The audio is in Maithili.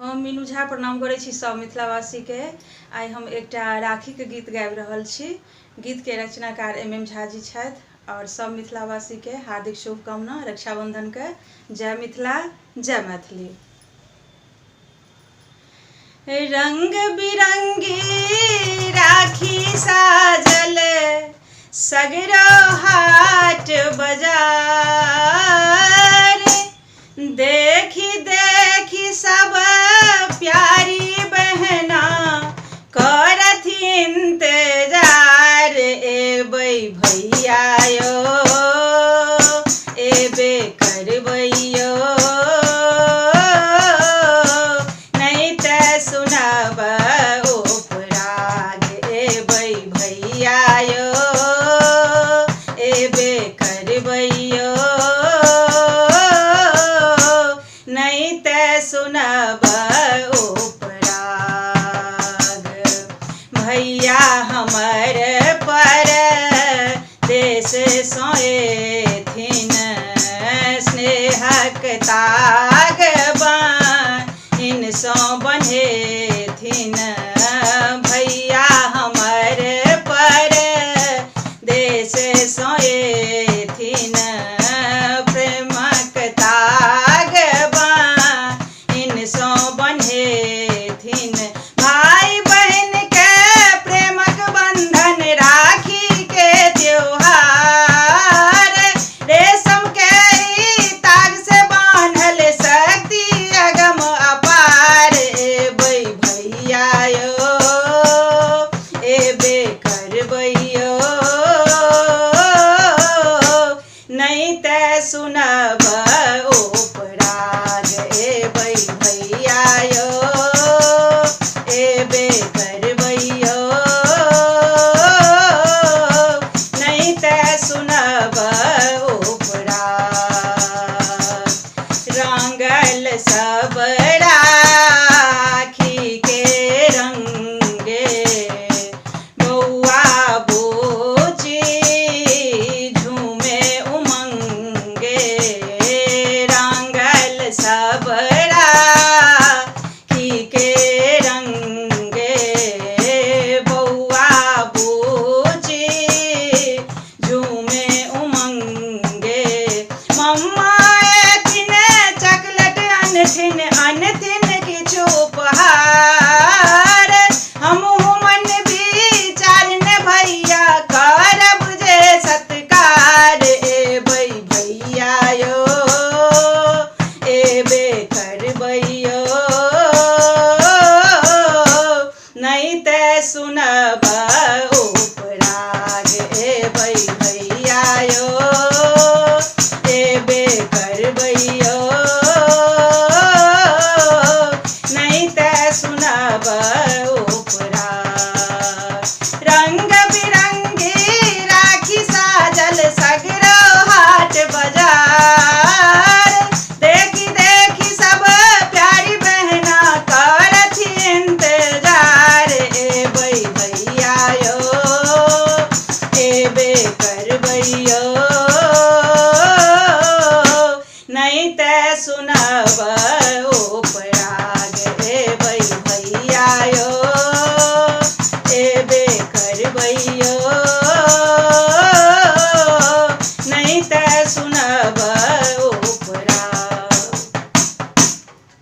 हम मीनू झा प्रणाम करै छी सब मिथिलावासी के। आइ हम एकटा राखी के गीत गाबि रहल छी। गीत के रचनाकार MM झा जी छथि और सब मिथिलावासी के हार्दिक शुभकामना रक्षाबंधन के। जय मिथिला जय मैथिली। रंग बिरंगी राखी साजल सगरो हाट बाजार, देखी देखी सब प्यारी बहना करत इंतजार। एबै भैया यो एबे करबैयो, नहीं त सुनब उपराग। एबै भैया यो एबे करबैयो, नहीं त सुनब उपराग। भैया हमर पर देश सोएथिन स्नेहक ताग बान्हिन सो बन्हेथिन। भैया हमर पर देश सोएथिन प्रेमक ताग बान्हिन सो बन्हेथिन। भाई बहन के प्रेमक बंधन राखी के त्योहार, रेशम के ताग से बांधल शक्ति अगम अपार। एबै भैया यो एबे करबैयो, नहीं त सुनब उपराग। एबै भैया यो एबे करबैयो, नहीं त सुनब उपराग। रंगल सब राखी के रंगे बौआ बूची झूमे उमंगे। रंगल सब राखी के रंगे बौआ बूची झूमे उमंगे। मम्मा एथिन चॉकलेट अनथिन अनथिन किछु उपहार, हमहु मन विचारन भैया करब जे सत्कार। एबै भैया यो एबे करबैयो, नहीं त सुनब